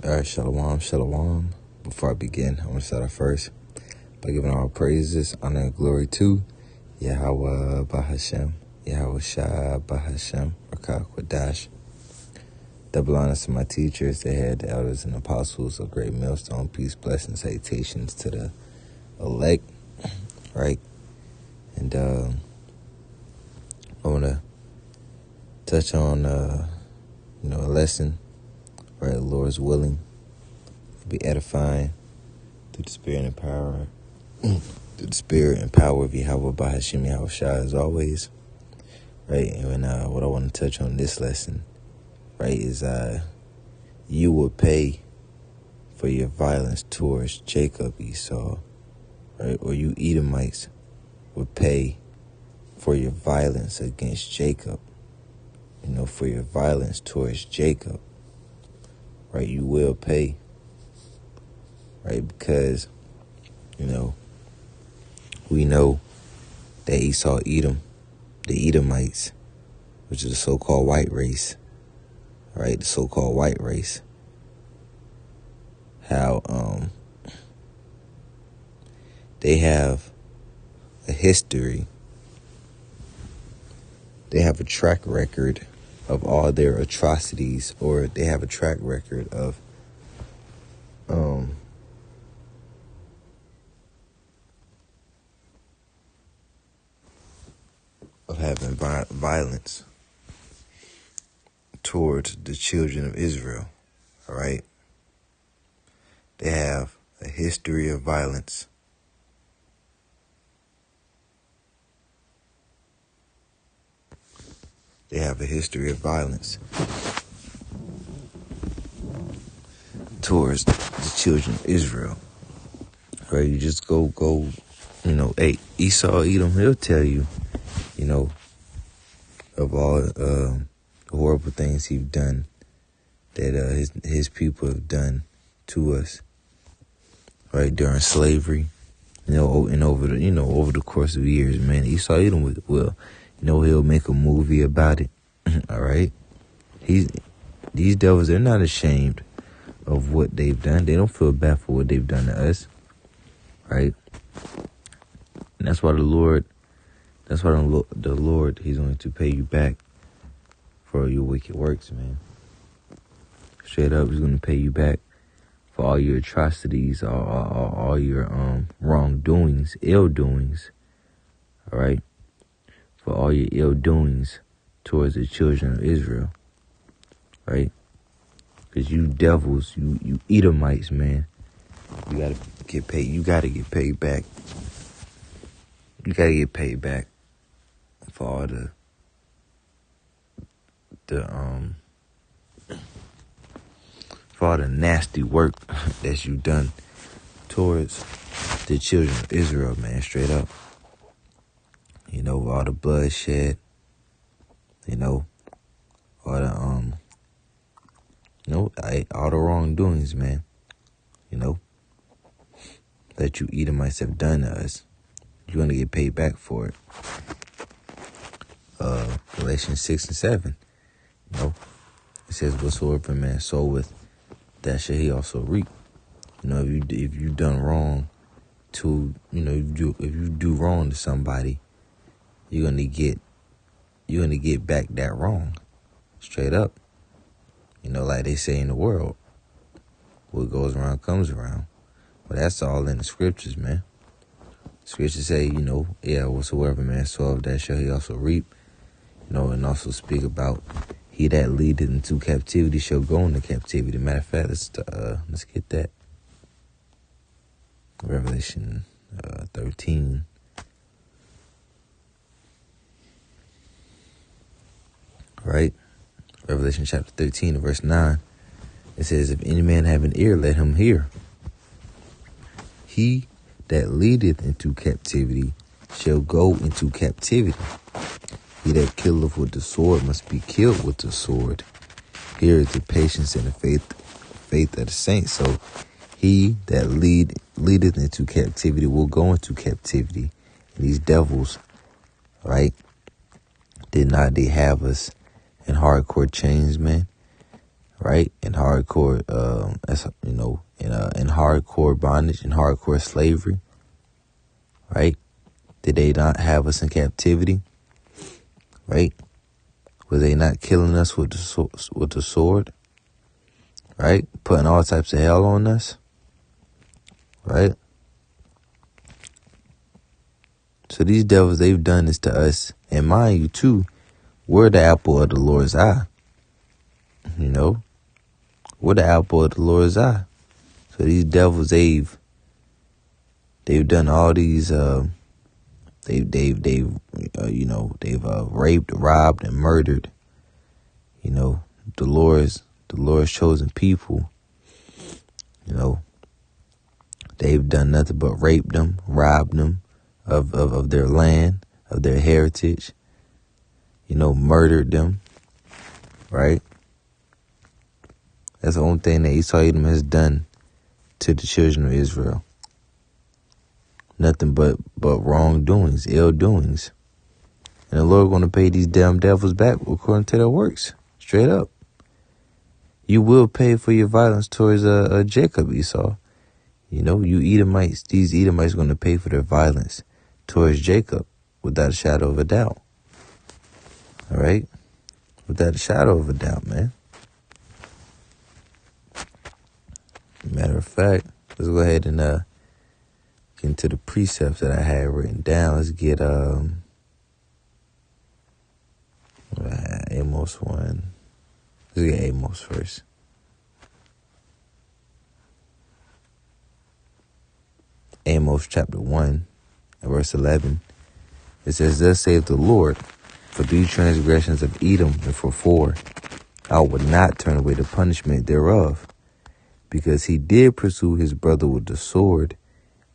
All right, shalom, shalom. Before I begin, I want to start off first by giving all praises, honor, and glory to Yahweh Bahashem, Yahweh Shah Bahashem, Rakak Wadash. Double honors to my teachers, the head, the elders, and apostles of Great Millstone. Peace, blessings, salutations to the elect, right? And I want to touch on, a lesson, right? The Lord's willing. Be edifying through the spirit and power, through the spirit and power of Yahweh Bahashem, Yahweh Shah, as always, right? And what I want to touch on this lesson, right, is you will pay for your violence towards Jacob, Esau, right? Or you Edomites would pay for your violence against Jacob, for your violence towards Jacob, right? You will pay. Right, because, we know that Esau, Edom, the Edomites, which is the so-called white race, right, the so-called white race, how they have a history, they have a track record of all their atrocities, or they have a track record of having violence towards the children of Israel, all right? They have a history of violence. They have a history of violence towards the children of Israel, right? You just go, hey, Esau, Edom, he'll tell you, of all the horrible things he's done, that his people have done to us, right, during slavery, and over the course of years, man. Esau, Edom will, he'll make a movie about it, all right? These devils, they're not ashamed of what they've done. They don't feel bad for what they've done to us, right? And that's why the Lord, he's going to pay you back for your wicked works, man. Straight up, he's going to pay you back for all your atrocities, all your wrongdoings, ill doings, all right? For all your ill doings towards the children of Israel, right? Because you devils, you Edomites, man, you got to get paid. You got to get paid back. You got to get paid back for all the nasty work that you done towards the children of Israel, man, straight up. All the bloodshed, all the wrongdoings, man, that you Edomites have done to us. You're going to get paid back for it. Galatians 6 and 7, it says, whatsoever man soweth, that shall he also reap. If you done wrong to, if you do wrong to somebody, you're gonna get back that wrong, straight up. Like they say in the world, what goes around comes around. Well, that's all in the scriptures, man. Scriptures say, whatsoever man soweth, that shall he also reap. And also speak about he that leadeth into captivity shall go into captivity. Matter of fact, let's get that. Revelation 13. Right? Revelation chapter 13, verse 9. It says, if any man have an ear, let him hear. He that leadeth into captivity shall go into captivity. He that killeth with the sword must be killed with the sword. Here is the patience and the faith of the saints. So he that leadeth into captivity will go into captivity. And these devils, right, did not they have us in hardcore chains, man? right? In hardcore, in hardcore bondage, in hardcore slavery, right? Did they not have us in captivity, right? Were they not killing us with the sword, right? Putting all types of hell on us, right? So these devils, they've done this to us. And mind you, too, we're the apple of the Lord's eye. You know, we're the apple of the Lord's eye. So these devils, they've done all these. They've raped, robbed, and murdered. You know, the Lord's chosen people. You know, they've done nothing but rape them, rob them of their land, of their heritage. You know, murdered them. Right. That's the only thing that Esau Edom has done to the children of Israel. Nothing but wrongdoings, ill doings. And the Lord going to pay these damn devils back according to their works. Straight up. You will pay for your violence towards Jacob, Esau. You know, you Edomites, these Edomites are going to pay for their violence towards Jacob without a shadow of a doubt. All right? Without a shadow of a doubt, man. Matter of fact, let's go ahead and get into the precepts that I had written down. Let's get Amos 1. Let's get Amos first. Amos chapter 1 and verse 11. It says, "Thus saith the Lord, for 3 transgressions of Edom and for 4, I would not turn away the punishment thereof, because he did pursue his brother with the sword,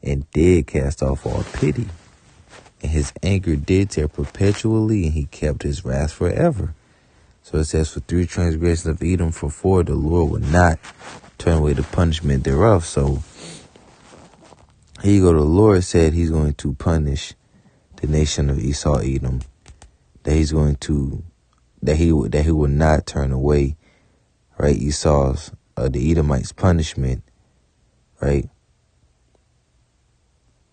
and did cast off all pity. And his anger did tear perpetually, and he kept his wrath forever." So it says, for 3 transgressions of Edom, for 4, the Lord would not turn away the punishment thereof. So here you go. The Lord said he's going to punish the nation of Esau Edom. That he's going to, that he will not turn away, right, Esau's, the Edomites' punishment, right?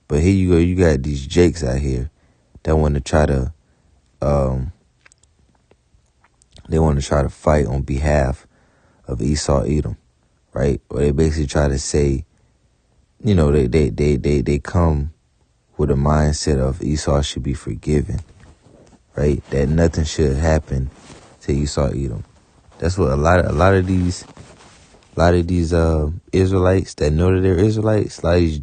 But here you go, you got these jakes out here that want to try to, fight on behalf of Esau Edom, right? Or they basically try to say, you know, they come with a mindset of Esau should be forgiven, right? That nothing should happen to Esau Edom. That's what a lot of these Israelites that know that they're Israelites, like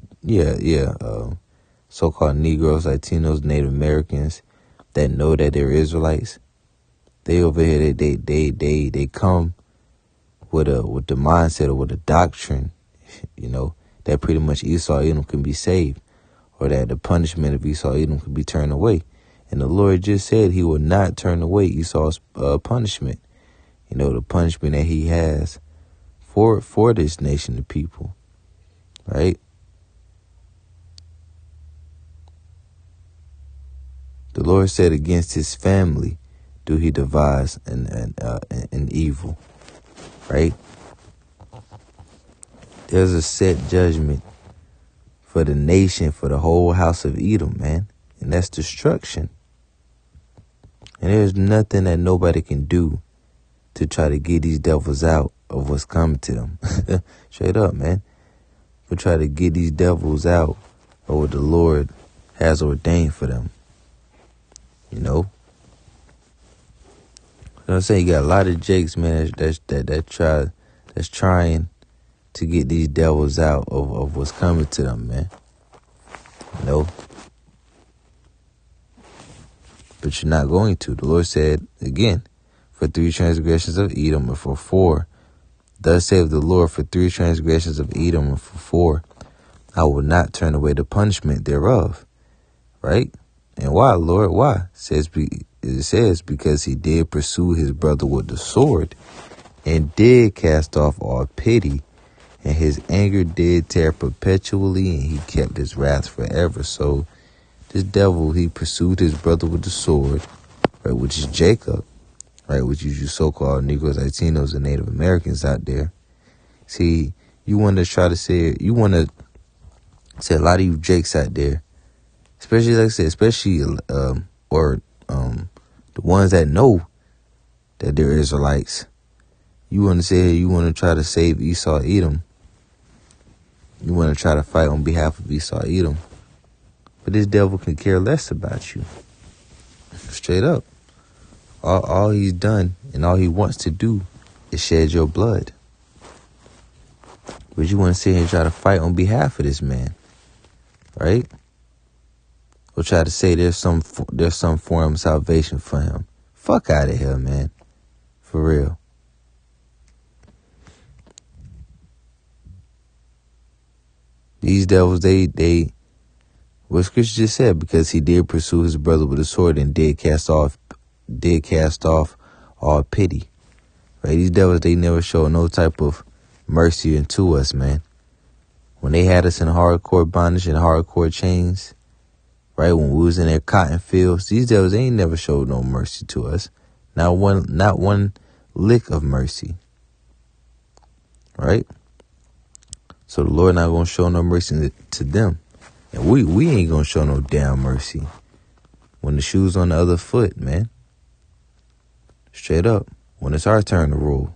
so-called Negroes, Latinos, Native Americans that know that they're Israelites. They over here, they come with the mindset or with a doctrine, you know, that pretty much Esau Edom can be saved, or that the punishment of Esau Edom can be turned away. And the Lord just said he will not turn away Esau's punishment. You know, the punishment that he has for this nation of people, right? The Lord said, against his family do he devise an evil, right? There's a set judgment for the nation, for the whole house of Edom, man, and that's destruction. And there's nothing that nobody can do to try to get these devils out of what's coming to them. Straight up, man. We'll try to get these devils out of what the Lord has ordained for them. You know? You know what I'm saying? You got a lot of jakes, man, that's trying to get these devils out of what's coming to them, man. You know? But you're not going to. The Lord said, again, for 3 transgressions of Edom, and for 4, thus saith the Lord, for 3 transgressions of Edom, and for 4, I will not turn away the punishment thereof. Right? And why, Lord? Why? It says, because he did pursue his brother with the sword, and did cast off all pity, and his anger did tear perpetually, and he kept his wrath forever. So this devil, he pursued his brother with the sword, right, which is Jacob, right? Which is you so-called Negroes, Latinos, and Native Americans out there. See, you want to try to say, you want to say a lot of you jakes out there, especially, like I said, the ones that know that they're Israelites. You want to say, you want to try to save Esau, Edom. You want to try to fight on behalf of Esau, Edom. But this devil can care less about you. Straight up. All he's done and all he wants to do is shed your blood. But you want to sit here and try to fight on behalf of this man, right? Or try to say there's some form of salvation for him. Fuck out of here, man. For real. These devils, they what Scripture just said, because he did pursue his brother with a sword and did cast off all pity. Right? These devils, they never show no type of mercy unto us, man. When they had us in hardcore bondage and hardcore chains, right? When we was in their cotton fields, these devils, they ain't never showed no mercy to us. Not one lick of mercy. Right? So the Lord not gonna show no mercy to them. And we ain't gonna show no damn mercy when the shoe's on the other foot, man. Straight up. When it's our turn to rule,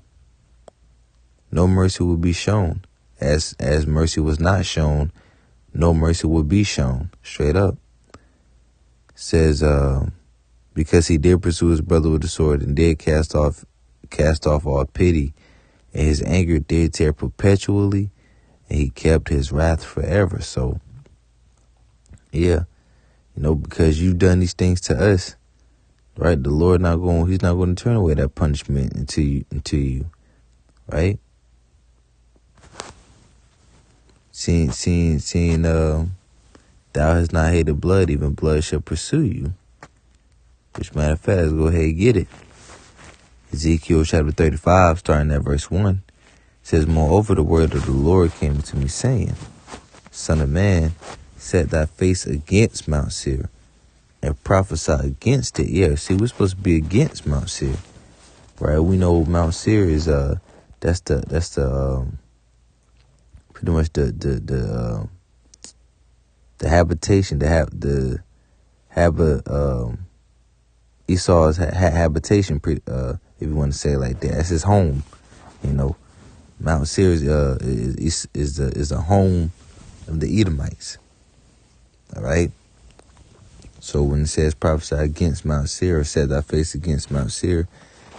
no mercy will be shown. As mercy was not shown, no mercy will be shown. Straight up. It says, because he did pursue his brother with the sword and did cast off all pity, and his anger did tear perpetually, and he kept his wrath forever. So, yeah, because you've done these things to us, right? The Lord he's not going to turn away that punishment into you, right? Seeing, thou hast not hated blood, even blood shall pursue you. Which, matter of fact, let's go ahead and get it. Ezekiel chapter 35, starting at verse 1, says, moreover, the word of the Lord came to me, saying, Son of man, set thy face against Mount Seir, and prophesy against it. Yeah, see, we're supposed to be against Mount Seir, right? We know Mount Seir is that's the pretty much the habitation, Esau's habitation, if you want to say it like that. That's his home, Mount Seir is the home of the Edomites. All right. So when it says prophesy against Mount Seir, or set thy face against Mount Seir,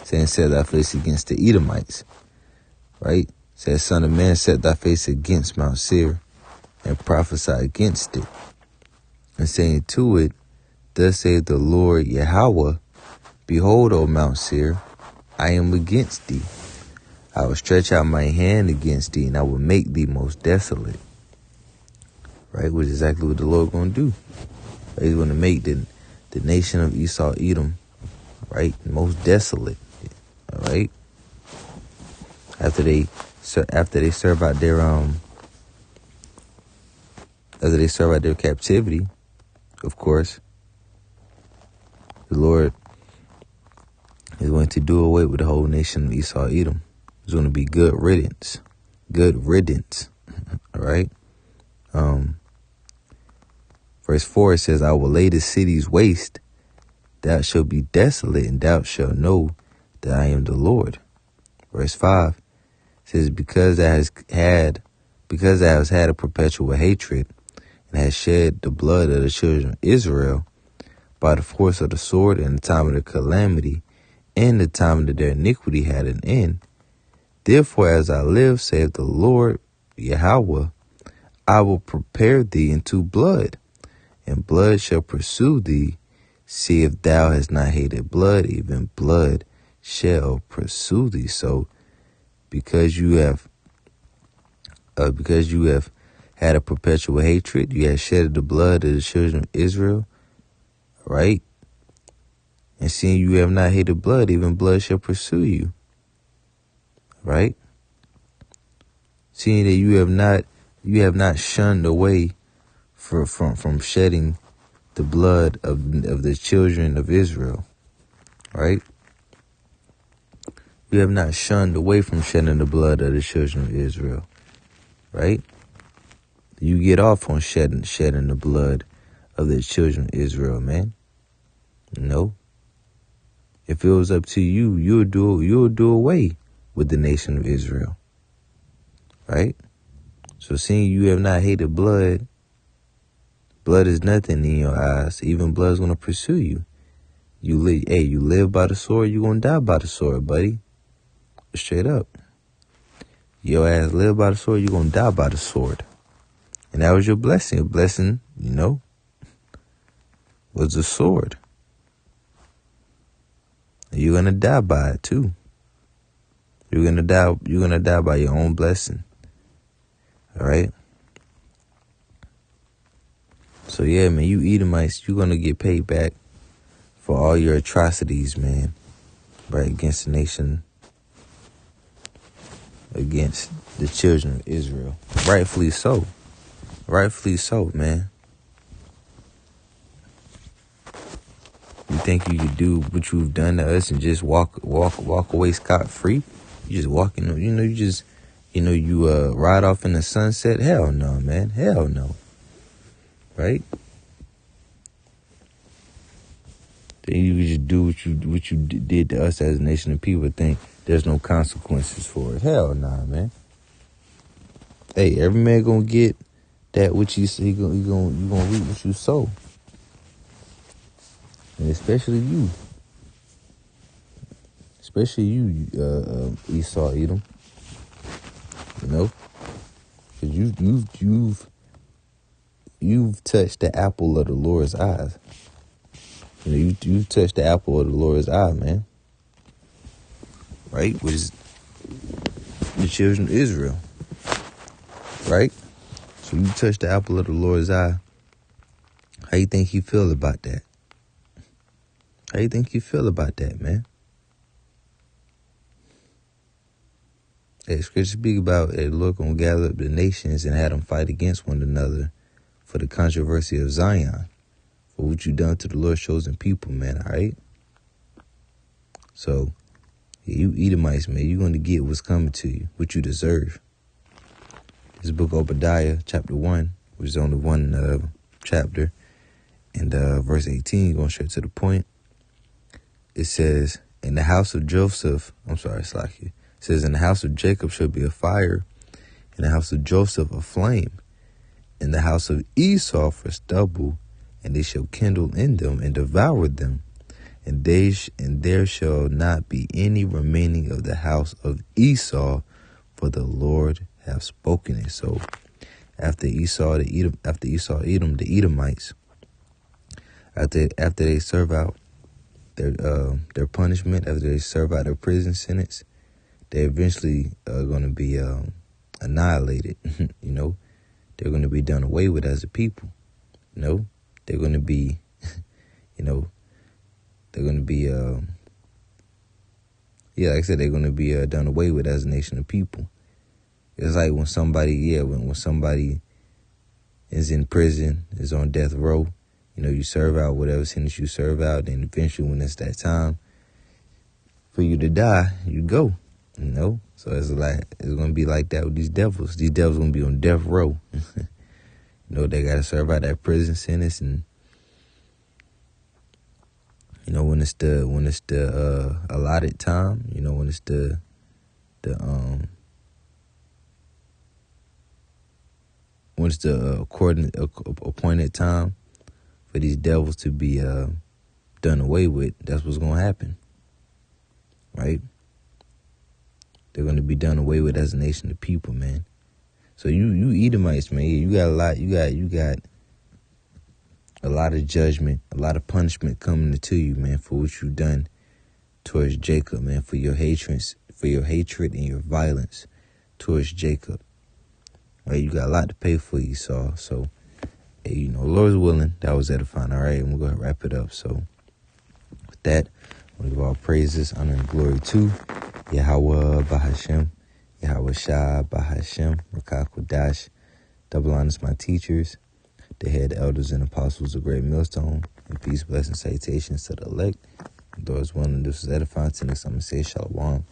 saying set thy face against the Edomites, right? Says, Son of man, set thy face against Mount Seir, and prophesy against it, and saying to it, thus saith the Lord Yahweh, behold, O Mount Seir, I am against thee. I will stretch out my hand against thee, and I will make thee most desolate. Right? Which is exactly what the Lord going to do. He's going to make the nation of Esau, Edom, right, most desolate. All right? After they serve out their captivity, of course, the Lord is going to do away with the whole nation of Esau, Edom. It's going to be good riddance. Good riddance. All right? Verse 4, it says, I will lay the cities waste. Thou shalt be desolate, and thou shalt know that I am the Lord. Verse 5 says, because thou hast had a perpetual hatred, and hast shed the blood of the children of Israel by the force of the sword in the time of their calamity, and the time that their iniquity had an end. Therefore, as I live, saith the Lord Yahweh, I will prepare thee into blood, and blood shall pursue thee. See if thou hast not hated blood, even blood shall pursue thee. So, because you have had a perpetual hatred, you have shed the blood of the children of Israel, right? And seeing you have not hated blood, even blood shall pursue you, right? Seeing that you have not shunned away from shedding the blood of the children of Israel, right? You have not shunned away from shedding the blood of the children of Israel, right? You get off on shedding the blood of the children of Israel, man. No. If it was up to you, you'll do away with the nation of Israel, right? So seeing you have not hated blood is nothing in your eyes. Even blood is gonna pursue you. You live by the sword, you're gonna die by the sword, buddy. Straight up. Your ass live by the sword, you're gonna die by the sword. And that was your blessing. Your blessing, was the sword. And you're gonna die by it too. You're gonna die by your own blessing. Alright? So yeah, man, you Edomites, you're gonna get paid back for all your atrocities, man. Right, against the nation, against the children of Israel. Rightfully so. Rightfully so, man. You think you could do what you've done to us and just walk away scot-free? You just walking, you ride off in the sunset? Hell no, man. Hell no. Right? Then you just do what you did to us as a nation of people. Think there's no consequences for it. Hell nah, man. Hey, every man gonna get that which you gonna reap what you sow. And especially you. Especially you, Esau, Edom. Because you've touched the apple of the Lord's eyes. You've touched the apple of the Lord's eye, man. Right? Which is the children of Israel. Right? So you touched the apple of the Lord's eye. How you think he feel about that? How you think you feel about that, man? Hey, scripture speak about the Lord gonna gather up the nations and have them fight against one another for the controversy of Zion. For what you done to the Lord's chosen people, man, all right? So, you Edomites, man, you're going to get what's coming to you, what you deserve. This book of Obadiah, chapter 1, which is only one chapter, and verse 18, going straight to the point. It says, in the house of Joseph, it says, in the house of Jacob shall be a fire, in the house of Joseph a flame, in the house of Esau for stubble, and they shall kindle in them and devour them, and there shall not be any remaining of the house of Esau, for the Lord hath spoken it. So after Esau, Edom, the Edomites, after they serve out their punishment, after they serve out their prison sentence, they eventually are going to be annihilated. They're going to be done away with as a people. They're going to be, like I said, they're going to be done away with as a nation of people. It's like when somebody, when somebody is in prison, is on death row, you serve out whatever sentence you serve out, and eventually when it's that time for you to die, you go, So it's going to be like that with these devils. These devils going to be on death row. They got to serve out that prison sentence, and when it's the allotted time, when it's the appointed time for these devils to be done away with, that's what's gonna happen, right? They're gonna be done away with as a nation of people, man. So you Edomites, man, you got a lot. You got a lot of judgment, a lot of punishment coming to you, man, for what you've done towards Jacob, man, for your hatred and your violence towards Jacob. Right, you got a lot to pay for, Esau. So, hey, Lord's willing, that was edifying. All right, and we're gonna wrap it up. So, with that, I want to give all praises, honor, and glory to Yahweh Bahashem. Yahweh Shah Bahashem, Rakah Kodash, double honors my teachers, the head elders and apostles of Great Millstone, and peace, blessings, salutations to the elect. And those willing, this was edifying to next, I'm going to say Shalom.